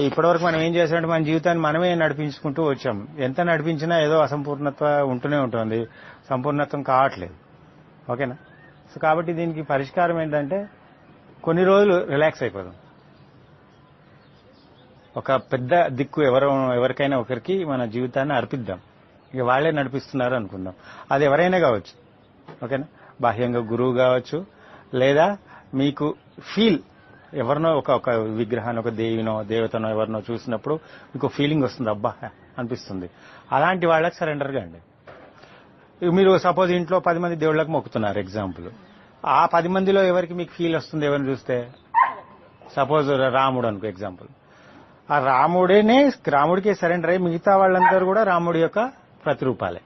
ఇప్పటివరకు మనం ఏం చేసామంటే మన జీవితాన్ని మనమే నడిపించుకుంటూ వచ్చాం. ఎంత నడిపించినా ఏదో అసంపూర్ణత ఉంటూనే ఉంటుంది, సంపూర్ణత్వం కావట్లేదు. ఓకేనా? సో కాబట్టి దీనికి పరిష్కారం ఏంటంటే కొన్ని రోజులు రిలాక్స్ అయిపోదాం. ఒక పెద్ద దిక్కు ఎవరికైనా ఒకరికి మన జీవితాన్ని అర్పిద్దాం. ఇక వాళ్లే నడిపిస్తున్నారు అనుకుందాం. అది ఎవరైనా కావచ్చు. ఓకేనా? బాహ్యంగా గురువు కావచ్చు, లేదా మీకు ఫీల్ ఎవరినో ఒక విగ్రహాన్ని, ఒక దేవినో దేవతనో ఎవరినో చూసినప్పుడు మీకు ఫీలింగ్ వస్తుంది, అబ్బా అనిపిస్తుంది. అలాంటి వాళ్ళకి సరెండర్ కాండి. మీరు సపోజ్ ఇంట్లో 10 మంది దేవుళ్ళకి మొక్కుతున్నారు ఎగ్జాంపుల్. ఆ 10 మందిలో ఎవరికి మీకు ఫీల్ వస్తుంది ఎవరిని చూస్తే? సపోజ్ రాముడు అనుకో ఎగ్జాంపుల్. ఆ రాముడికే సరెండర్ అయ్యి మిగతా వాళ్ళందరూ కూడా రాముడి యొక్క ప్రతిరూపాలే,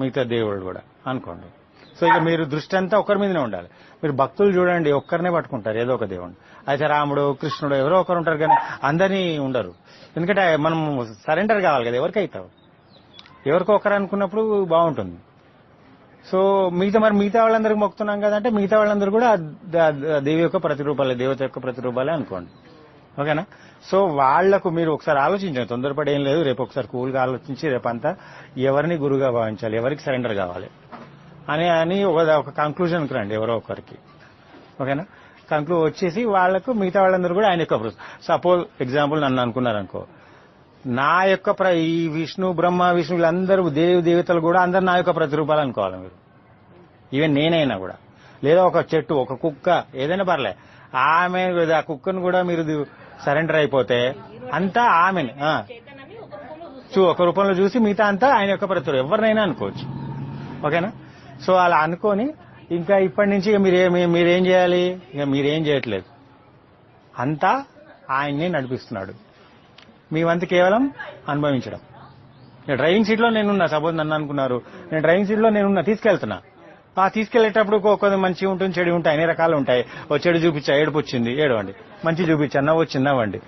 మిగతా దేవుళ్ళు కూడా అనుకోండి. సో ఇక మీరు దృష్టి అంతా ఒక్కరి మీదనే ఉండాలి. మీరు భక్తులు చూడండి, ఒక్కరినే పట్టుకుంటారు ఏదో ఒక దేవుడు. అయితే రాముడు కృష్ణుడు ఎవరో ఒకరు ఉంటారు, కానీ అందరినీ ఉండరు. ఎందుకంటే మనం సరెండర్ కావాలి కదా. ఎవరికైతావు? ఎవరికో ఒకరు అనుకున్నప్పుడు బాగుంటుంది. సో మిగతా వాళ్ళందరికీ మొక్కుతున్నాం కదంటే మిగతా వాళ్ళందరూ కూడా దేవి యొక్క ప్రతిరూపాలే, దేవత యొక్క ప్రతిరూపాలే అనుకోండి. ఓకేనా? సో వాళ్లకు మీరు ఒకసారి ఆలోచించండి, తొందరపడి ఏం లేదు. రేపు ఒకసారి కూల్గా ఆలోచించి రేపంతా ఎవరిని గురుగా భావించాలి, ఎవరికి సరెండర్ కావాలి అని ఒక కంక్లూజన్కి రండి ఎవరో ఒకరికి. ఓకేనా? కంక్లూడ్ వచ్చేసి వాళ్లకు మిగతా వాళ్ళందరూ కూడా ఆయన యొక్క సపోజ్ ఎగ్జాంపుల్ నన్ను అనుకున్నారనుకో, నా యొక్క ఈ విష్ణు బ్రహ్మ విష్ణు వీళ్ళందరూ దేవతలు కూడా అందరు నా యొక్క ప్రతిరూపాలు అనుకోవాలి మీరు. ఈవెన్ నేనైనా కూడా, లేదా ఒక చెట్టు, ఒక కుక్క, ఏదైనా పర్లే, ఆమె ఆ కుక్కను కూడా మీరు సరెండర్ అయిపోతే అంతా ఆమెని ఒక రూపంలో చూసి మిగతా అంతా ఆయన యొక్క ప్రతిరూపం ఎవరినైనా అనుకోవచ్చు. ఓకేనా? సో అలా అనుకొని ఇంకా ఇప్పటి నుంచి మీరేం చేయాలి? ఇక మీరేం చేయట్లేదు, అంతా ఆయన్ని నడిపిస్తున్నాడు. మీ వంతు కేవలం అనుభవించడం. డ్రైవింగ్ సీట్లో నేనున్నా, సపోజ్ నన్ను అనుకున్నారు, నేను డ్రైవింగ్ సీట్లో నేనున్నా, తీసుకెళ్తున్నా. తీసుకెళ్లేటప్పుడు కొంచెం మంచి ఉంటుంది, చెడు ఉంటాయి, అన్ని రకాలు ఉంటాయి. ఓ చెడు చూపించా, ఏడుపు వచ్చింది, ఏడవండి. మంచి చూపించా, నవ్వు వచ్చింది, నవ్వండి.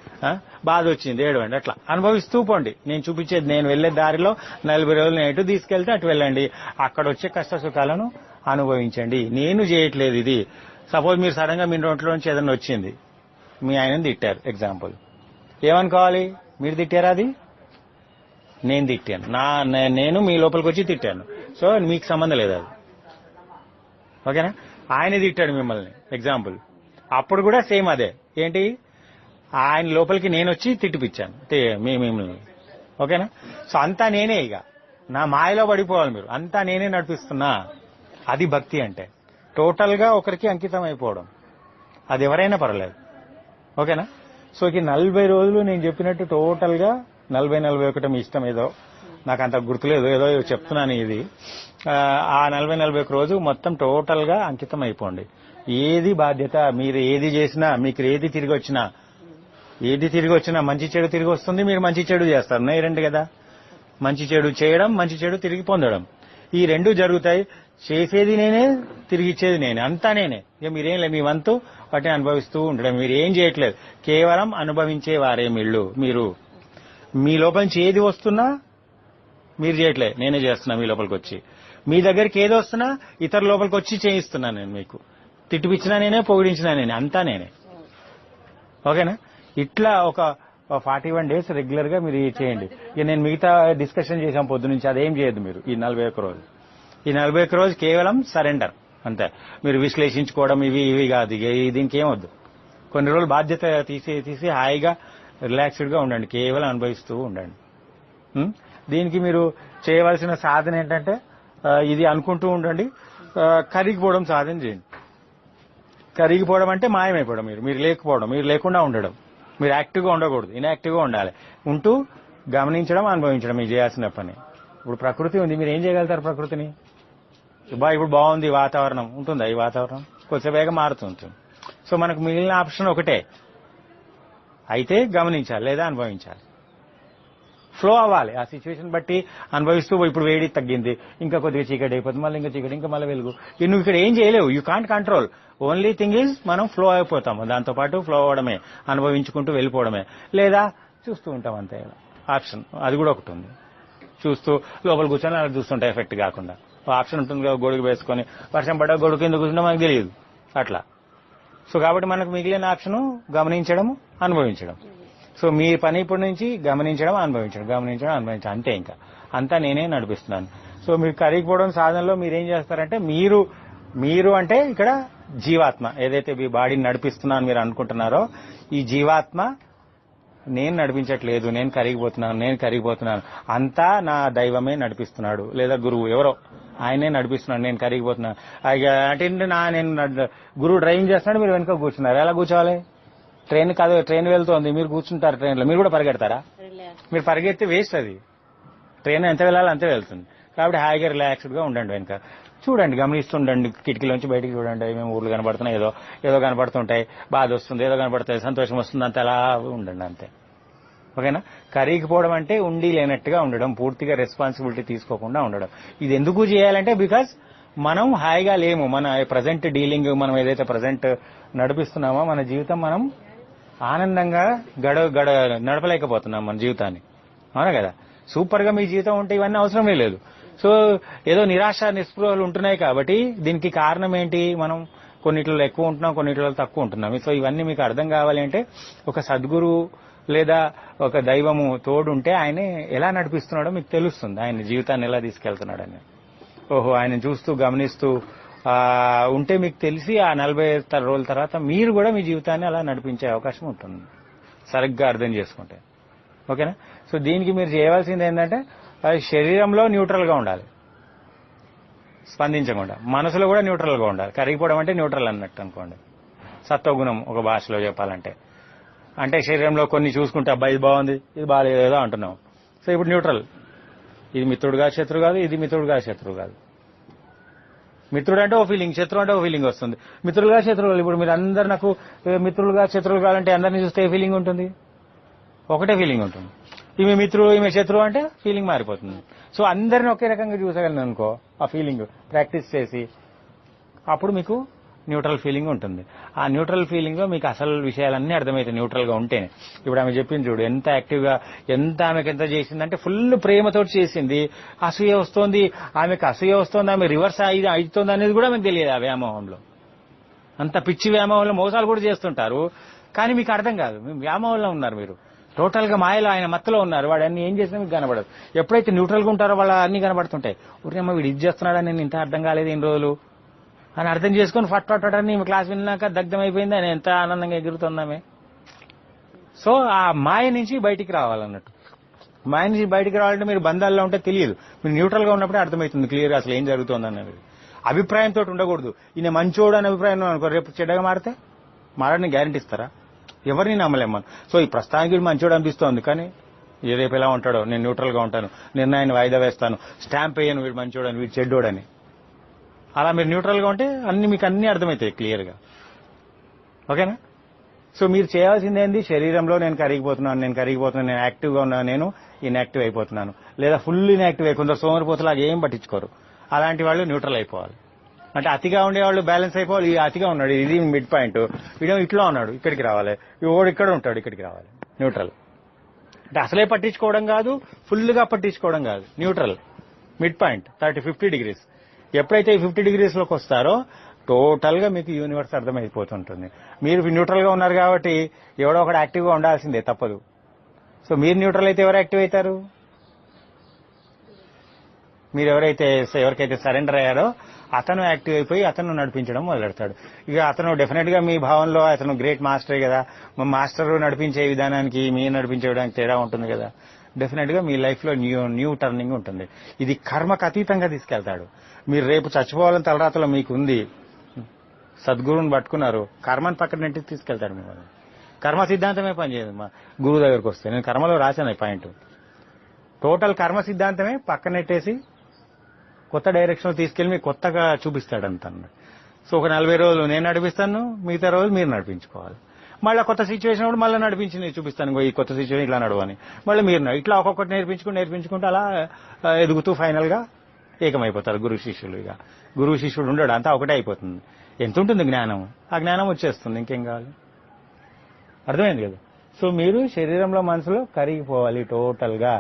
బాధ వచ్చింది, ఏడవండి. అట్లా అనుభవిస్తూ పోండి. నేను చూపించేది, నేను వెళ్లే దారిలో 40 రోజులు నేను ఎటు తీసుకెళ్తే అటు వెళ్ళండి. అక్కడ వచ్చే కష్ట సుఖాలను అనుభవించండి. నేను చేయట్లేదు ఇది. సపోజ్ మీరు సడన్ గా మీ నోట్లో నుంచి ఏదైనా వచ్చింది, మీ ఆయనని తిట్టారు ఎగ్జాంపుల్. ఏమనుకోవాలి? మీరు తిట్టారా? అది నేను తిట్టాను, నేను మీ లోపలికి వచ్చి తిట్టాను. సో మీకు సంబంధం లేదు అది. ఓకేనా? ఆయన తిట్టాడు మిమ్మల్ని ఎగ్జాంపుల్. అప్పుడు కూడా సేమ్ అదే. ఏంటి? ఆయన లోపలికి నేను వచ్చి తిట్టిపిచ్చాను మిమ్మల్ని. ఓకేనా? సో అంతా నేనే. ఇక నా మాయలో పడిపోవాలి మీరు. అంతా నేనే నడిపిస్తున్నా. అది భక్తి అంటే. టోటల్ గా ఒకరికి అంకితం అయిపోవడం. అది ఎవరైనా పర్వాలేదు. ఓకేనా? సో ఈ 40 రోజులు నేను చెప్పినట్టు టోటల్ గా 40-41 మీ ఇష్టం, ఏదో నాకు అంత గుర్తులేదు, ఏదో చెప్తున్నాను ఇది. ఆ 40-41 రోజు మొత్తం టోటల్ గా అంకితం అయిపోండి. ఏది బాధ్యత, మీరు ఏది చేసినా, మీకు ఏది తిరిగి వచ్చినా మంచి చెడు తిరిగి వస్తుంది, మీరు మంచి చెడు చేస్తారు. ఉన్నాయి రెండు కదా, మంచి చెడు చేయడం, మంచి చెడు తిరిగి పొందడం. ఈ రెండు జరుగుతాయి. చేసేది నేనే, తిరిగి ఇచ్చేది నేనే, అంతా నేనే. ఇక మీరేం లేదు, మీ వంతు వాటిని అనుభవిస్తూ ఉండడం. మీరు ఏం చేయట్లేదు, కేవలం అనుభవించే వారే మీరు. మీ లోపల నుంచి ఏది వస్తున్నా మీరు చేయట్లేదు, నేనే చేస్తున్నా. మీ లోపలికి వచ్చి మీ దగ్గరికి ఏది వస్తున్నా ఇతర లోపలికి వచ్చి చేయిస్తున్నాను నేను. మీకు తిట్టిపిచ్చినా నేనే, పొగిడించినా నేనే, అంతా నేనే. ఓకేనా? ఇట్లా ఒక 41 days రెగ్యులర్ గా మీరు చేయండి. ఇక నేను మిగతా డిస్కషన్ చేశాం పొద్దు నుంచి, అదేం చేయొద్దు మీరు ఈ 41 రోజు. ఈ 41 రోజు కేవలం సరెండర్ అంతే. మీరు విశ్లేషించుకోవడం ఇవి కాదు. ఇక దీనికి ఏమొద్దు. కొన్ని రోజులు బాధ్యత తీసి హాయిగా రిలాక్స్డ్ గా ఉండండి, కేవలం అనుభవిస్తూ ఉండండి. దీనికి మీరు చేయవలసిన సాధన ఏంటంటే ఇది అనుకుంటూ ఉండండి. కరిగిపోవడం సాధన చేయండి. కరిగిపోవడం అంటే మాయమైపోవడం. మీరు లేకపోవడం, మీరు లేకుండా ఉండడం. మీరు యాక్టివ్గా ఉండకూడదు, ఇన్యాక్టివ్గా ఉండాలి. ఉంటూ గమనించడం, అనుభవించడం మీరు చేయాల్సిన పని. ఇప్పుడు ప్రకృతి ఉంది, మీరు ఏం చేయగలుగుతారు ప్రకృతిని? ఇప్పుడు బాగుంది వాతావరణం, ఉంటుందా ఈ వాతావరణం? కొంచెం వేగం మారుతుంటుంది. సో మనకు మిగిలిన ఆప్షన్ ఒకటే, అయితే గమనించాలి లేదా అనుభవించాలి. ఫ్లో అవ్వాలి ఆ సిచ్యువేషన్ బట్టి అనుభవిస్తూ. ఇప్పుడు వేడి తగ్గింది, ఇంకా కొద్దిగా చీకటి అయిపోతుంది, మళ్ళీ ఇంకా చీకటి, ఇంకా మళ్ళీ వెలుగు. నువ్వు ఇక్కడ ఏం చేయలేవు, you can't control. Only thing is మనం ఫ్లో అయిపోతాము. దాంతోపాటు ఫ్లో అవ్వడమే, అనుభవించుకుంటూ వెళ్ళిపోవడమే, లేదా చూస్తూ ఉంటాం అంతే. ఆప్షన్ అది కూడా ఒకటి ఉంది. చూస్తూ లోపల కూర్చొని అలా చూస్తుంటే ఎఫెక్ట్ కాకుండా ఆప్షన్ ఉంటుంది కదా, గొడుగు వేసుకొని వర్షం పడ్డా గొడుగు కింద కూర్చుంటే మనకు తెలియదు అట్లా. సో కాబట్టి మనకు మిగిలిన ఆప్షన్ గమనించడం, అనుభవించడం. సో మీ పని ఇప్పటి నుంచి గమనించడం, అనుభవించడం అంతే. ఇంకా అంతా నేనే నడిపిస్తున్నాను. సో మీరు కరిగిపోవడం సాధనలో మీరేం చేస్తారంటే, మీరు అంటే ఇక్కడ జీవాత్మ ఏదైతే మీ బాడీని నడిపిస్తున్నాను మీరు అనుకుంటున్నారో, ఈ జీవాత్మ నేను నడిపించట్లేదు, నేను కరిగిపోతున్నాను, అంతా నా దైవమే నడిపిస్తున్నాడు, లేదా గురువు ఎవరో ఆయనే నడిపిస్తున్నాడు, నేను కరిగిపోతున్నాను. అంటే నేను గురువు డ్రైవింగ్ చేస్తున్నాడు, మీరు వెనుక కూర్చున్నారు. ఎలా కూర్చోవాలి? ట్రైన్ వెళ్తోంది, మీరు కూర్చుంటారు ట్రైన్లో, మీరు కూడా పరిగెడతారా? మీరు పరిగెత్తి వేస్ట్. అది ట్రైన్ ఎంత వెళ్ళాలో అంతే వెళ్తుంది. కాబట్టి హాయిగా రిలాక్స్డ్ గా ఉండండి. వెనుక చూడండి, గమనిస్తుండండి, కిటికీలోంచి బయటికి చూడండి. మేము ఊర్లు కనబడుతున్నాయి, ఏదో కనబడుతుంటాయి, బాధ వస్తుంది, ఏదో కనబడుతుంది, సంతోషం వస్తుంది, అంతే అలా ఉండండి అంతే. ఓకేనా? కరిగిపోవడం అంటే ఉండి లేనట్టుగా ఉండడం, పూర్తిగా రెస్పాన్సిబిలిటీ తీసుకోకుండా ఉండడం. ఇది ఎందుకు చేయాలంటే బికాస్ మనం హాయిగా లేము. మన ప్రజెంట్ డీలింగ్, మనం ఏదైతే ప్రజెంట్ నడిపిస్తున్నామో మన జీవితం, మనం ఆనందంగా నడపలేకపోతున్నాం మన జీవితాన్ని. అవునా కదా? సూపర్ గా మీ జీవితం ఉంటే ఇవన్నీ అవసరమే లేదు. సో ఏదో నిరాశ నిస్పృహలు ఉంటున్నాయి. కాబట్టి దీనికి కారణం ఏంటి? మనం కొన్నిట్లో ఎక్కువ ఉంటున్నాం, కొన్నిట్లో తక్కువ ఉంటున్నాం. సో ఇవన్నీ మీకు అర్థం కావాలి అంటే ఒక సద్గురు లేదా ఒక దైవము తోడుంటే ఆయన ఎలా నడిపిస్తున్నాడో మీకు తెలుస్తుంది, ఆయన జీవితాన్ని ఎలా తీసుకెళ్తున్నాడని. ఓహో, ఆయన చూస్తూ గమనిస్తూ ఉంటే మీకు తెలిసి ఆ 40 రోజుల తర్వాత మీరు కూడా మీ జీవితాన్ని అలా నడిపించే అవకాశం ఉంటుంది, సరిగ్గా అర్థం చేసుకుంటే. ఓకేనా? సో దీనికి మీరు చేయవలసింది ఏంటంటే శరీరంలో న్యూట్రల్ గా ఉండాలి, స్పందించకుండా. మనసులో కూడా న్యూట్రల్ గా ఉండాలి. కరిగిపోవడం అంటే న్యూట్రల్ అన్నట్టు అనుకోండి, సత్వగుణం ఒక భాషలో చెప్పాలంటే. అంటే శరీరంలో కొన్ని చూసుకుంటే అబ్బాయి ఇది బాగుంది, ఇది బాగాలేదో అంటున్నాం. సో ఇప్పుడు న్యూట్రల్, ఇది మిత్రుడుగా శత్రువు కాదు, ఇది మిత్రుడుగా శత్రువు కాదు. మిత్రుడు అంటే ఓ ఫీలింగ్, శత్రువు అంటే ఓ ఫీలింగ్ వస్తుంది. మిత్రులుగా శత్రువులు, ఇప్పుడు మీరు అందరు నాకు మిత్రులుగా శత్రువులు కావాలంటే అందరినీ చూస్తే ఏ ఫీలింగ్ ఉంటుంది? ఒకటే ఫీలింగ్ ఉంటుంది. ఈమె మిత్రుడు, ఈమె శత్రువు అంటే ఫీలింగ్ మారిపోతుంది. సో అందరిని ఒకే రకంగా చూసగలను అనుకో, ఆ ఫీలింగ్ ప్రాక్టీస్ చేసి, అప్పుడు మీకు న్యూట్రల్ ఫీలింగ్ ఉంటుంది. ఆ న్యూట్రల్ ఫీలింగ్ లో మీకు అసలు విషయాలన్నీ అర్థమవుతాయి న్యూట్రల్ గా ఉంటేనే. ఇప్పుడు ఆమె చెప్పింది చూడు, ఎంత యాక్టివ్ గా, ఆమెకి ఎంత చేసిందంటే ఫుల్ ప్రేమతో చేసింది. అసూయ వస్తోంది, ఆమెకు అసూయ వస్తోంది, ఆమె రివర్స్ అవుతుంది అనేది కూడా మీకు తెలియదు ఆ వ్యామోహంలో. అంత పిచ్చి వ్యామోహంలో మోసాలు కూడా చేస్తుంటారు, కానీ మీకు అర్థం కాదు. వ్యామోహంలో ఉన్నారు మీరు, టోటల్ గా మాయలో, ఆయన మత్తులో ఉన్నారు. వాడు అన్ని ఏం చేసినా మీకు కనబడదు. ఎప్పుడైతే న్యూట్రల్ గా ఉంటారో వాళ్ళ అన్ని కనబడుతుంటాయి. ఊరికమ్మ వీడు ఇది చేస్తున్నాడని నేను ఇంత అర్థం కాలేదు ఇన్ని రోజులు అని అర్థం చేసుకుని ఫట్ అని క్లాస్ విన్నాక దగ్ధం అయిపోయింది, ఆయన ఎంత ఆనందంగా ఎగురుతుందామే. సో ఆ మాయ నుంచి బయటికి రావాలన్నట్టు. మాయ నుంచి బయటికి రావాలంటే మీరు బంధాల్లో ఉంటే తెలియదు, మీరు న్యూట్రల్ గా ఉన్నప్పుడే అర్థమవుతుంది క్లియర్ గా అసలు ఏం జరుగుతుంది అనేది. అభిప్రాయంతో ఉండకూడదు. ఈయన మంచోడు అనే అభిప్రాయం అనుకో, రేపు చెడ్డగా మారితే మారని గ్యారెంటీ ఇస్తారా? ఎవరిని నమ్మలేం. సో ఈ ప్రస్తుతానికి మంచోడు అనిపిస్తోంది, కానీ రేపు ఎలా ఉంటాడో, నేను న్యూట్రల్ గా ఉంటాను, నిర్ణయాన్ని వాయిదా వేస్తాను, స్టాంప్ వేయను వీడు మంచోడని వీడు చెడ్డోడని. అలా మీరు న్యూట్రల్ గా ఉంటే మీకు అన్ని అర్థమవుతాయి క్లియర్ గా. ఓకేనా? సో మీరు చేయాల్సింది ఏంది? శరీరంలో నేను కరిగిపోతున్నాను, నేను యాక్టివ్ గా ఉన్నాను, నేను ఇన్యాక్టివ్ అయిపోతున్నాను, లేదా ఫుల్ ఇన్యాక్టివ్ అయి కొందరు సోమరిపోతులాగా ఏం పట్టించుకోరు. అలాంటి వాళ్ళు న్యూట్రల్ అయిపోవాలి. అంటే అతిగా ఉండేవాళ్ళు బ్యాలెన్స్ అయిపోవాలి. ఈ అతిగా ఉన్నాడు, ఇది మిడ్ పాయింట్, వీడేమో ఇట్లా ఉన్నాడు, ఇక్కడికి రావాలి, ఓడు ఇక్కడ ఉంటాడు, ఇక్కడికి రావాలి. న్యూట్రల్ అంటే అసలే పట్టించుకోవడం కాదు, ఫుల్ గా పట్టించుకోవడం కాదు, న్యూట్రల్ మిడ్ పాయింట్ 50 degrees. ఎప్పుడైతే ఈ 50 degrees లోకి వస్తారో టోటల్ గా మీకు యూనివర్స్ అర్థమైపోతుంటుంది. మీరు న్యూట్రల్ గా ఉన్నారు కాబట్టి ఎవడో ఒకటి యాక్టివ్ గా ఉండాల్సిందే, తప్పదు. సో మీరు న్యూట్రల్ అయితే ఎవరు యాక్టివ్ అవుతారు? మీరు ఎవరికైతే సరెండర్ అయ్యారో అతను యాక్టివ్ అయిపోయి అతను నడిపించడం మొదలెడతాడు. ఇక అతను డెఫినెట్ గా మీ భావంలో అతను గ్రేట్ మాస్టరే కదా, మా మాస్టర్ నడిపించే విధానానికి మీరు నడిపించే విధానానికి తేడా ఉంటుంది కదా. డెఫినెట్ గా మీ లైఫ్ లో న్యూ టర్నింగ్ ఉంటుంది. ఇది కర్మకు అతీతంగా తీసుకెళ్తాడు. మీరు రేపు చచ్చిపోవాలని తలరాతలో మీకు ఉంది, సద్గురువుని పట్టుకున్నారు, కర్మను పక్కన నెట్టి తీసుకెళ్తాడు మిమ్మల్ని. కర్మ సిద్ధాంతమే పనిచేయదు. మా గురువు దగ్గరకు వస్తే నేను కర్మలో రాశాను ఈ పాయింట్. టోటల్ కర్మ సిద్ధాంతమే పక్కనెట్టేసి కొత్త డైరెక్షన్ తీసుకెళ్లి మీకు కొత్తగా చూపిస్తాడంత. సో ఒక 40 రోజులు నేను నడిపిస్తాను, మిగతా రోజులు మీరు నడిపించుకోవాలి. మళ్ళీ కొత్త సిచ్యువేషన్ కూడా మళ్ళీ నడిపించి నేను చూపిస్తాను, ఈ కొత్త సిచ్యువేషన్ ఇట్లా నడవని. మళ్ళీ మీరు ఇట్లా ఒక్కొక్కటి నేర్పించుకుంటూ అలా ఎదుగుతూ ఫైనల్ గా ఏకమైపోతారు గురు శిష్యులు. ఇక గురువు శిష్యుడు ఉండడు, అంతా ఒకటే అయిపోతుంది. ఎంత ఉంటుంది జ్ఞానం, ఆ జ్ఞానం వచ్చేస్తుంది, ఇంకేం కావాలి. అర్థమైంది కదా? సో మీరు శరీరంలో మనసులో కరిగిపోవాలి, టోటల్ గా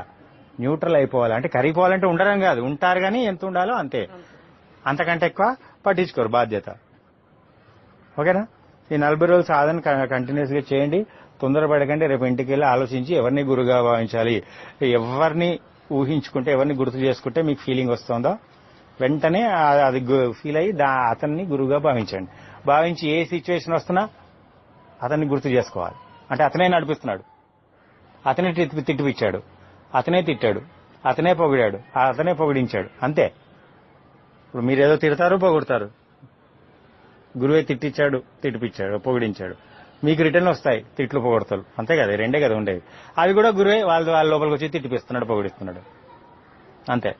న్యూట్రల్ అయిపోవాలి. అంటే కరిగిపోవాలంటే ఉండడం కాదు, ఉంటారు కానీ ఎంత ఉండాలో అంతే, అంతకంటే ఎక్కువ పట్టించుకోరు బాధ్యత. ఓకేనా? ఈ 40 రోజులు సాధన కంటిన్యూస్ గా చేయండి. తొందరపడకండి. రేపు ఇంటికి వెళ్ళి ఆలోచించి ఎవరిని గురుగా భావించాలి, ఎవరిని ఊహించుకుంటే, ఎవరిని గుర్తు చేసుకుంటే మీకు ఫీలింగ్ వస్తుందో వెంటనే అది ఫీల్ అయ్యి అతన్ని గురువుగా భావించండి. భావించి ఏ సిచ్యువేషన్ వస్తున్నా అతన్ని గుర్తు చేసుకోవాలి. అంటే అతనే నడిపిస్తున్నాడు, అతనే తిట్టిపిచ్చాడు, అతనే తిట్టాడు, అతనే పొగిడాడు, అతనే పొగిడించాడు. అంతే. ఇప్పుడు మీరేదో తిడతారు, పొగుడతారు. గురువే తిట్టించాడు, తిట్టిపిచ్చాడు, పొగిడించాడు. మీకు రిటర్న్ వస్తాయి తిట్లు, పొగడతలు. అంతే కదా, రెండే కదా ఉండేవి. అవి కూడా గురువే వాళ్ళ లోపలికి వచ్చి తిట్టిపిస్తున్నాడు, పొగిడిస్తున్నాడు. అంతే.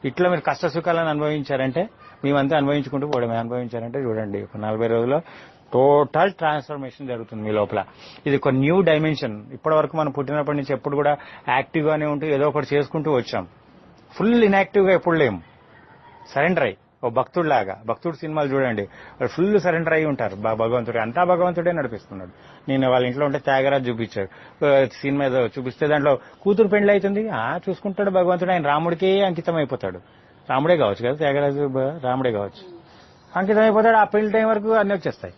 ఇట్లా మీరు కష్ట సుఖాలను అనుభవించారంటే, మేమంతా అనుభవించుకుంటూ పోవడమే. అనుభవించారంటే చూడండి, ఒక 40 రోజుల్లో టోటల్ ట్రాన్స్ఫర్మేషన్ జరుగుతుంది మీ లోపల. ఇది ఒక న్యూ డైమెన్షన్. ఇప్పటి వరకు మనం పుట్టినప్పటి నుంచి ఎప్పుడు కూడా యాక్టివ్ గానే ఉంటూ ఏదో ఒకటి చేసుకుంటూ వచ్చాం. ఫుల్ ఇన్యాక్టివ్ గా ఎప్పుడు లేము. సరెండర్ అయ్యి ఓ భక్తుడిలాగా. భక్తుడు సినిమాలు చూడండి, వాళ్ళు ఫుల్ సరెండర్ అయి ఉంటారు. భగవంతుడే అంతా భగవంతుడే నడిపిస్తున్నాడు. నేను వాళ్ళ ఇంట్లో ఉంటే త్యాగరాజు చూపించాడు సినిమా, ఏదో చూపిస్తే దాంట్లో కూతురు పెండ్లి అవుతుంది, చూసుకుంటాడు భగవంతుడు. ఆయన రాముడికే అంకితం అయిపోతాడు. రాముడే కావచ్చు కదా త్యాగరాజు, రాముడే కావచ్చు. అంకితం అయిపోతాడు. ఆ పెళ్లి టైం వరకు అన్ని వచ్చేస్తాయి.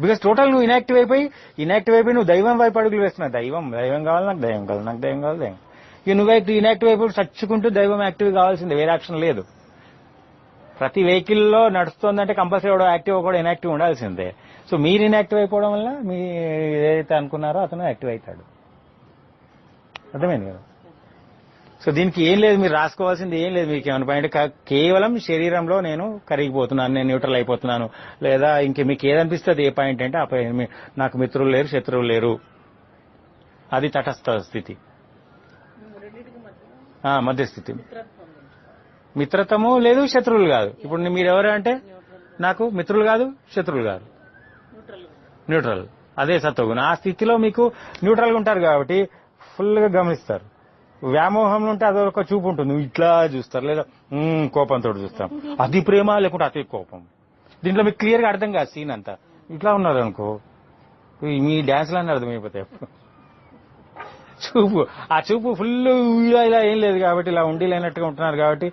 బికాస్ టోటల్ నువ్వు ఇనాక్టివ్ అయిపోయి నువ్వు దైవం వైపు అడుగులు వేస్తున్నావు. దైవం కావాలి, నాకు దైవం కావాలి, నాకు దైవం కావాలి, దైవం. ఇక నువ్వు ఇనాక్టివ్ అయిపోయి చచ్చుకుంటూ దైవం యాక్టివ్ కావాల్సిందే, వేరే యాక్షన్ లేదు. ప్రతి వెహికల్లో నడుస్తుందంటే కంపల్సరీ ఎవడో యాక్టివ్, ఒకడు ఇనాక్టివ్ ఉండాల్సిందే. సో మీరు ఇనాక్టివ్ అయిపోవడం వల్ల మీ ఏదైతే అనుకున్నారో అతను యాక్టివ్ అవుతాడు. అర్థమైంది కదా. సో దీనికి ఏం లేదు, మీరు రాసుకోవాల్సింది ఏం లేదు. మీకు ఏమైనా పాయింట్, కేవలం శరీరంలో నేను కరిగిపోతున్నాను, నేను న్యూట్రల్ అయిపోతున్నాను, లేదా ఇంక మీకు ఏదనిపిస్తుంది ఏ పాయింట్ అంటే ఆ పాయింట్. నాకు మిత్రులు లేరు, శత్రువులు లేరు, అది తటస్థ స్థితి, మధ్యస్థితి. మిత్రత్వము లేదు, శత్రువులు కాదు. ఇప్పుడు మీరెవరు అంటే నాకు మిత్రులు కాదు, శత్రువులు కాదు, న్యూట్రల్. అదే సత్వగుణం. ఆ స్థితిలో మీకు న్యూట్రల్ గా ఉంటారు కాబట్టి ఫుల్ గా గమనిస్తారు. వ్యామోహంలో ఉంటే అదొక చూపు ఉంటుంది, ఇట్లా చూస్తారు, లేదా కోపంతో చూస్తాం. అది ప్రేమ లేకుంటే అతి కోపం. దీంట్లో మీకు క్లియర్ గా అర్థం కాదు సీన్ అంతా. ఇట్లా ఉన్నారు అనుకో, మీ డాన్స్లన్నీ అర్థమైపోతాయి. చూపు, ఆ చూపు ఫుల్ ఇలా ఏం లేదు కాబట్టి, ఇలా ఉండి లేనట్టుగా ఉంటున్నారు కాబట్టి,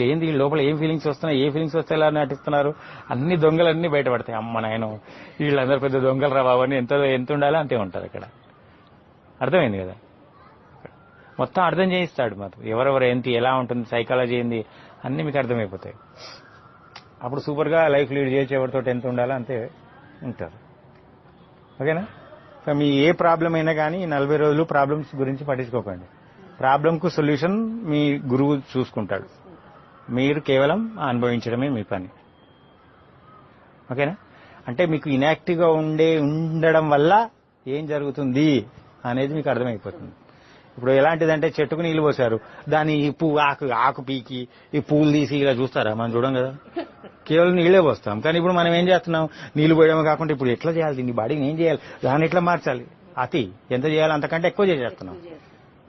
ఏంది వీళ్ళ లోపల ఏం ఫీలింగ్స్ వస్తున్నాయి, ఏ ఫీలింగ్స్ వస్తే ఇలా నటిస్తున్నారు, అన్ని దొంగలన్నీ బయటపడతాయి. అమ్మ నాయన వీళ్ళందరూ పెద్ద దొంగలు రా బాబు అని ఎంత ఉండాలో అంతే ఉంటారు అక్కడ. అర్థమైంది కదా. మొత్తం అర్థం చేయిస్తాడు మాత్రం, ఎవరెవరు ఏంటి, ఎలా ఉంటుంది, సైకాలజీ ఏంది, అన్ని మీకు అర్థమైపోతాయి. అప్పుడు సూపర్ గా లైఫ్ లీడ్ చేయొచ్చు. ఎవరితో ఎంత ఉండాలో అంతే ఉంటారు. ఓకేనా. మీ ఏ ప్రాబ్లం అయినా కానీ 40 రోజులు ప్రాబ్లమ్స్ గురించి పట్టించుకోకండి. ప్రాబ్లం కు సొల్యూషన్ మీ గురువు చూసుకుంటాడు. మీరు కేవలం అనుభవించడమే మీ పని. ఓకేనా. అంటే మీకు ఇనాక్టివ్ గా ఉండడం వల్ల ఏం జరుగుతుంది అనేది మీకు అర్థమైపోతుంది. ఇప్పుడు ఎలాంటిదంటే చెట్టుకు నీళ్లు పోసారు, దాని ఆకు పీకి ఈ పూలు తీసి ఇలా చూస్తారా? మనం చూడం కదా, కేవలం నీళ్లే పోస్తాం. కానీ ఇప్పుడు మనం ఏం చేస్తున్నాం, నీళ్లు పోయడమే కాకుండా ఇప్పుడు ఎట్లా చేయాలి, దీన్ని బాడీని ఏం చేయాలి, దాన్ని ఎట్లా మార్చాలి, ఎంత చేయాలి అంతకంటే ఎక్కువ చేసేస్తున్నాం.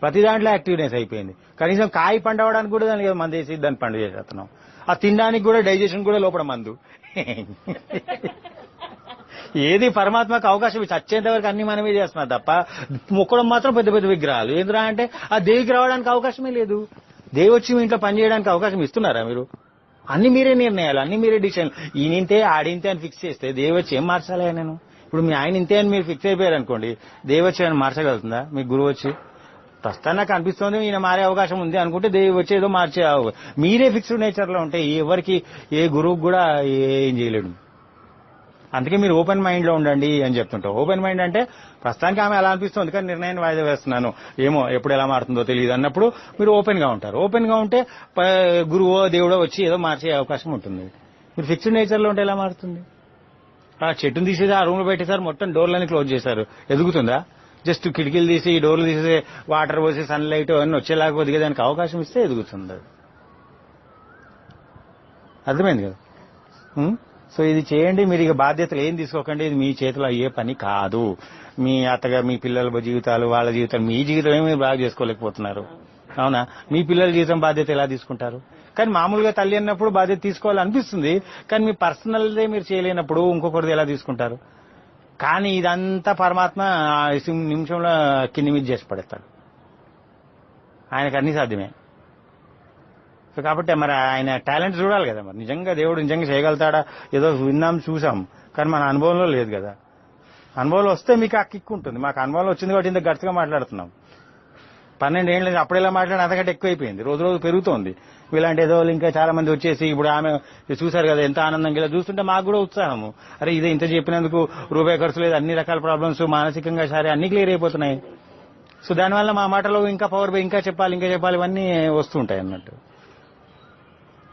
ప్రతి దాంట్లో యాక్టివ్నెస్ అయిపోయింది. కనీసం కాయ పండవడానికి కూడా దానికి మందు వేసి దాన్ని పండు చేసేస్తున్నాం. ఆ తినడానికి కూడా డైజెషన్ కూడా లోపల మందు. ఏది పరమాత్మకు అవకాశం చచ్చేంత వరకు అన్ని మనమే చేస్తున్నాం తప్ప, మొక్కడం మాత్రం పెద్ద పెద్ద విగ్రహాలు. ఎందుకు అంటే ఆ దేవికి రావడానికి అవకాశమే లేదు. దేవి వచ్చి మీ ఇంట్లో పని చేయడానికి అవకాశం ఇస్తున్నారా మీరు? అన్ని మీరే నిర్ణయాలు, అన్ని మీరే డిసిషన్. ఈయనింతే ఆడింతే అని ఫిక్స్ చేస్తే దేవి వచ్చి ఏం మార్చాలి? నేను ఇప్పుడు మీ ఆయన ఇంతే అని మీరు ఫిక్స్ అయిపోయారు అనుకోండి, దేవి వచ్చి ఆయన మార్చగలుగుతుందా? మీ గురువు వచ్చి ప్రస్తుతం నాకు అనిపిస్తుంది ఈయన మారే అవకాశం ఉంది అనుకుంటే దేవి వచ్చి ఏదో మార్చే, మీరే ఫిక్స్డ్ నేచర్ లో ఉంటే ఎవరికి ఏ గురువుకు కూడా ఏం చేయలేడు. అందుకే మీరు ఓపెన్ మైండ్ లో ఉండండి అని చెప్తుంటాం. ఓపెన్ మైండ్ అంటే ప్రస్తుతానికి ఆమె అలా అనిపిస్తుంది కానీ నిర్ణయాన్ని వాయిదా వేస్తున్నాను, ఏమో ఎప్పుడు ఎలా మారుతుందో తెలియదు అన్నప్పుడు మీరు ఓపెన్ గా ఉంటారు. ఓపెన్ గా ఉంటే గురువో దేవుడో వచ్చి ఏదో మార్చే అవకాశం ఉంటుంది. మీరు ఫిక్స్డ్ నేచర్ లో ఉంటే ఎలా మారుతుంది? ఆ చెట్టును తీసేసి ఆ రూమ్ లో పెట్టేసారు, మొత్తం డోర్లన్నీ క్లోజ్ చేశారు, ఎదుగుతుందా? జస్ట్ కిటికీలు తీసి డోర్లు తీసి వాటర్ పోసి సన్ లైట్ అన్నీ వచ్చేలాగా దిగేదానికి అవకాశం ఇస్తే ఎదుగుతుంది. అర్థమైంది కదా. సో ఇది చేయండి. మీరు ఇక బాధ్యతలు ఏం తీసుకోకండి, ఇది మీ చేతిలో అయ్యే పని కాదు. మీ మీ పిల్లల జీవితాలు, వాళ్ళ జీవితాలు, మీ జీవితం మీరు బాగా చేసుకోలేకపోతున్నారు. అవునా? మీ పిల్లల జీవితం బాధ్యత ఎలా తీసుకుంటారు? కానీ మామూలుగా తల్లి అన్నప్పుడు బాధ్యత తీసుకోవాలనిపిస్తుంది, కానీ మీ పర్సనల్దే మీరు చేయలేనప్పుడు ఇంకొకరిది ఎలా తీసుకుంటారు? కానీ ఇదంతా పరమాత్మ నిమిషంలో కింది మీద చేసి పడేస్తాడు. ఆయనకు అన్ని సాధ్యమే. సో కాబట్టి మరి ఆయన టాలెంట్ చూడాలి కదా. మరి నిజంగా దేవుడు నిజంగా చేయగలుగుతాడా? ఏదో విన్నాం చూసాం కానీ మన అనుభవంలో లేదు కదా. అనుభవం వస్తే మీకు ఆ కిక్ ఉంటుంది. మాకు అనుభవం వచ్చింది కాబట్టి ఇంత గట్టిగా మాట్లాడుతున్నాం. 12 ఏళ్ళు అప్పుడేలా మాట్లాడి అంతకంటే ఎక్కువైపోయింది, రోజు రోజు పెరుగుతోంది. ఇలాంటి ఏదో ఇంకా చాలా మంది వచ్చేసి ఇప్పుడు ఆమె చూశారు కదా ఎంత ఆనందంగా, ఇలా చూస్తుంటే మాకు కూడా ఉత్సాహము. అరే ఇదే ఇంత చెప్పినందుకు రూపాయి ఖర్చు లేదు, అన్ని రకాల ప్రాబ్లమ్స్ మానసికంగా సరే అన్ని క్లియర్ అయిపోతున్నాయి. సో దానివల్ల మా మాటలో ఇంకా పవర్ ఇంకా చెప్పాలి ఇవన్నీ వస్తుంటాయి అన్నట్టు.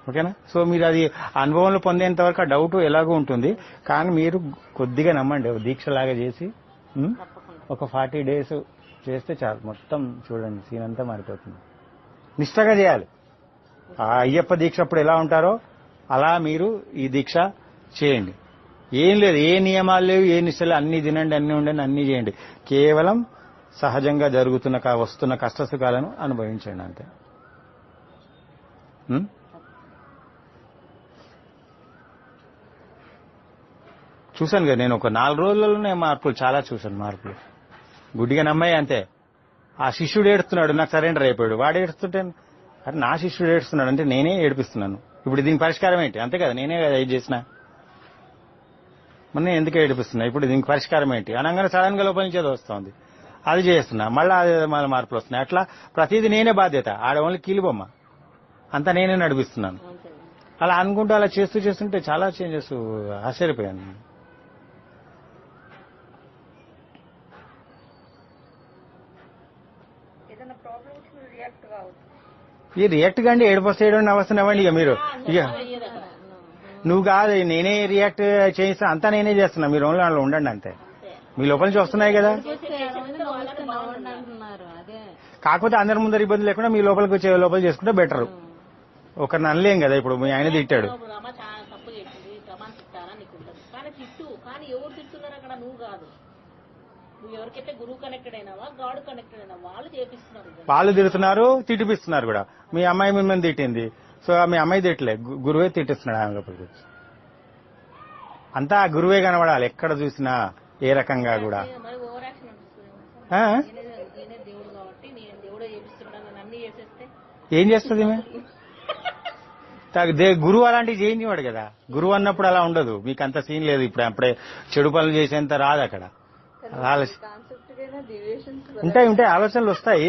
ఓకేనా? సో మీరు అది అనుభవంలో పొందేంత వరకు ఆ డౌట్ ఎలాగో ఉంటుంది. కానీ మీరు కొద్దిగా నమ్మండి, దీక్షలాగా చేసి ఒక 40 days చేస్తే చాలు, మొత్తం చూడండి సీన్ అంతా మారిపోతుంది. నిష్టగా చేయాలి. ఆ అయ్యప్ప దీక్ష అప్పుడు ఎలా ఉంటారో అలా మీరు ఈ దీక్ష చేయండి. ఏం లేదు, ఏ నియమాలు లేవు, ఏ నిష్టలు, అన్ని తినండి, అన్ని ఉండండి, అన్ని చేయండి. కేవలం సహజంగా వస్తున్న కష్ట సుఖాలను అనుభవించండి అంతే. చూశాను కదా నేను, ఒక 4 రోజులలోనే మార్పులు, చాలా చూశాను మార్పులు. గుడ్డిగా నమ్మాయి అంతే. ఆ శిష్యుడు ఏడుస్తున్నాడు, నాకు సరెండర్ అయిపోయాడు. వాడు ఏడుస్తుంటే అరే నా శిష్యుడు ఏడుస్తున్నాడు అంటే నేనే ఏడిపిస్తున్నాను. ఇప్పుడు దీనికి పరిష్కారం ఏంటి? అంతే కదా, నేనే కదా ఇది చేసిన, మరి నేను ఎందుకు ఏడిపిస్తున్నా? ఇప్పుడు దీనికి పరిష్కారం ఏంటి అనగానే సడన్ గా లోపల నుంచి ఏదో వస్తుంది, అది చేస్తున్నా, మళ్ళీ అది మళ్ళీ మార్పులు వస్తున్నాయి. అట్లా ప్రతిదీ నేనే బాధ్యత, ఆడ ఓన్లీ కీలుబొమ్మ, అంతా నేనే నడిపిస్తున్నాను. అలా అనుకుంటూ అలా చేస్తుంటే చాలా చేంజెస్, ఆశ్చర్యపోయాను. ఈ రియాక్ట్ కండి ఏడుపొస్తాడు నవ్వస్తున్నావండి. ఇక మీరు ఇక నువ్వు కాదు, నేనే రియాక్ట్ చేయిస్తా, అంతా నేనే చేస్తున్నా, మీరు ఓన్లీ అందులో ఉండండి అంతే. మీ లోపల నుంచి వస్తున్నాయి కదా. కాకపోతే అందరి ముందర ఇబ్బంది లేకుండా మీ లోపల చేసుకుంటే బెటర్. ఒకరిని అనలేం కదా, ఇప్పుడు మీ ఆయన తిట్టాడు, ఎవరికైతే గురువు కనెక్టెడ్ అయినావా గాడ్ కనెక్టెడ్ అయినా వాళ్ళు తిడుతున్నారు, తిట్టిపిస్తున్నారు కూడా. మీ అమ్మాయి మిమ్మల్ని తిట్టింది, సో మీ అమ్మాయి తిట్టలే, గురువే తిట్టిస్తున్నాడు ఆమె లోపలికి వచ్చి. అంతా గురువే కనబడాలి ఎక్కడ చూసినా, ఏ రకంగా కూడా. ఏం చేస్తుంది గురువు? అలాంటివి చేయించేవాడు కదా. గురువు అన్నప్పుడు అలా ఉండదు, మీకు అంత సీన్ లేదు. ఇప్పుడు అప్పుడే చెడు పనులు చేసేంత రాదు అక్కడ. ఉంటాయి ఆలోచనలు వస్తాయి.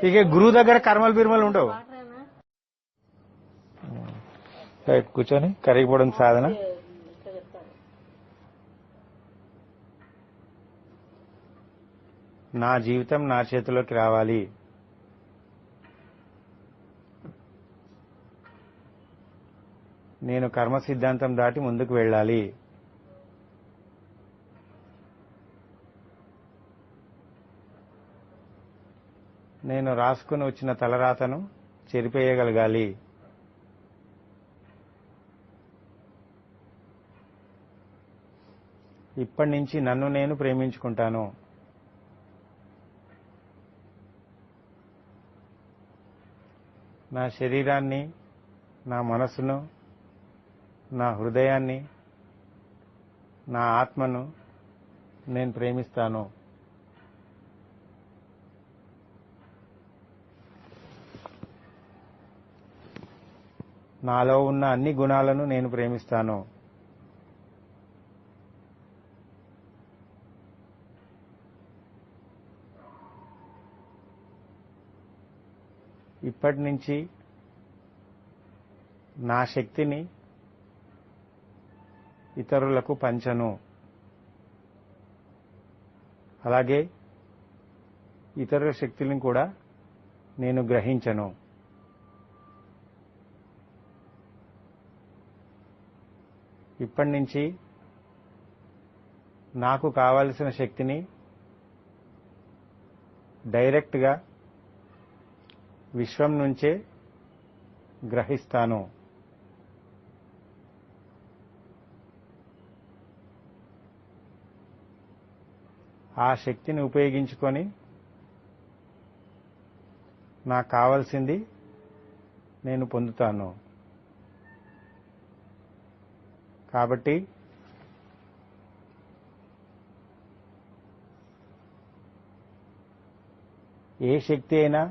ఇక గురువు దగ్గర కర్మలు బిర్మలు ఉండవు. కూర్చొని కరిగిపోవడం సాధన. నా జీవితం నా చేతిలోకి రావాలి. నేను కర్మ సిద్ధాంతం దాటి ముందుకు వెళ్ళాలి. నేను రాసుకుని వచ్చిన తలరాతను చెరిపేయగలగాలి. ఇప్పటి నుంచి నన్ను నేను ప్రేమించుకుంటాను. నా శరీరాన్ని, నా మనసును, నా హృదయాన్ని, నా ఆత్మను నేను ప్రేమిస్తాను. నాలో ఉన్న అన్ని గుణాలను నేను ప్రేమిస్తాను. ఇప్పటి నుంచి నా శక్తిని ఇతరులకు పంచను. అలాగే ఇతరుల శక్తులను కూడా నేను గ్రహించను. ఇప్పటి నుంచి నాకు కావలసిన శక్తిని డైరెక్ట్గా విశ్వం నుంచే గ్రహిస్తాను. ఆ శక్తిని ఉపయోగించుకొని నాకు కావాల్సింది నేను పొందుతాను. కాబట్టి ఏ శక్తి అయినా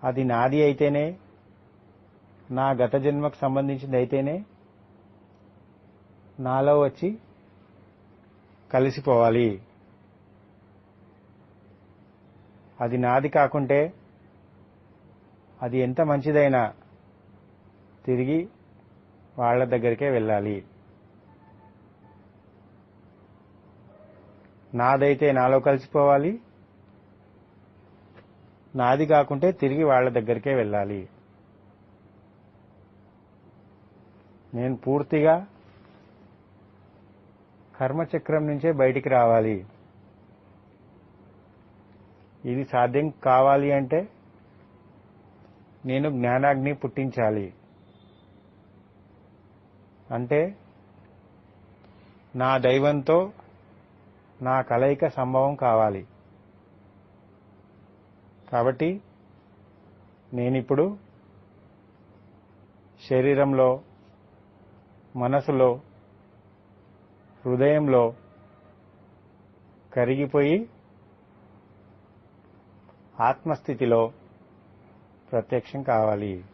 అది నాది అయితేనే నా గత జన్మకు సంబంధించింది అయితేనే నాలో వచ్చి కలిసిపోవాలి. అది నాది కాకుంటే అది ఎంత మంచిదైనా తిరిగి వాళ్ళ దగ్గరికే వెళ్ళాలి. నాదైతే నాలో కలిసిపోవాలి, నాది కాకుంటే తిరిగి వాళ్ళ దగ్గరికే వెళ్ళాలి. నేను పూర్తిగా కర్మచక్రం నుంచే బయటికి రావాలి. ఇది సాధ్యం కావాలి అంటే నేను జ్ఞానాగ్ని పుట్టించాలి. అంటే నా దైవంతో నా కలయిక సంభవం కావాలి. కాబట్టి నేనిప్పుడు శరీరంలో, మనసులో, హృదయంలో కరిగిపోయి ఆత్మస్థితిలో ప్రత్యక్షం కావాలి.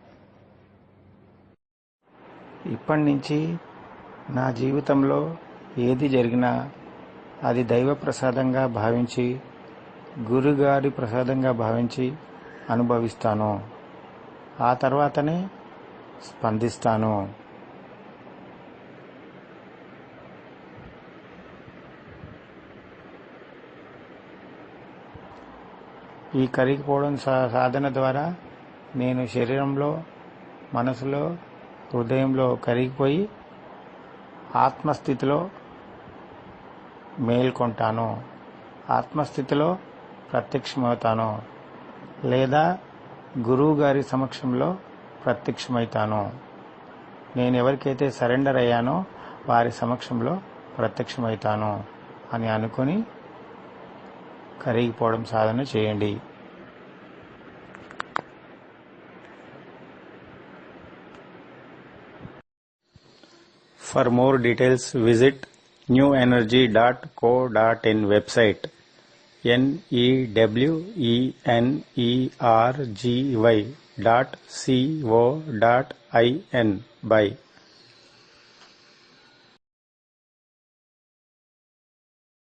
ఇప్పటి నుంచి నా జీవితంలో ఏది జరిగినా అది దైవ ప్రసాదంగా భావించి, గురుగారి ప్రసాదంగా భావించి అనుభవిస్తాను. ఆ తర్వాతనే స్పందిస్తాను. ఈ కరిగిపోవడం సాధన ద్వారా నేను శరీరంలో, మనసులో, హృదయంలో కరిగిపోయి ఆత్మస్థితిలో మేల్కొంటాను. ఆత్మస్థితిలో ప్రత్యక్షమవుతాను, లేదా గురువు గారి సమక్షంలో ప్రత్యక్షమవుతాను. నేను ఎవరికైతే సరెండర్ అయ్యానో వారి సమక్షంలో ప్రత్యక్షమవుతాను అని అనుకుని కరిగిపోవడం సాధన చేయండి. For more details, visit newenergy.co.in website newenergy.co.in by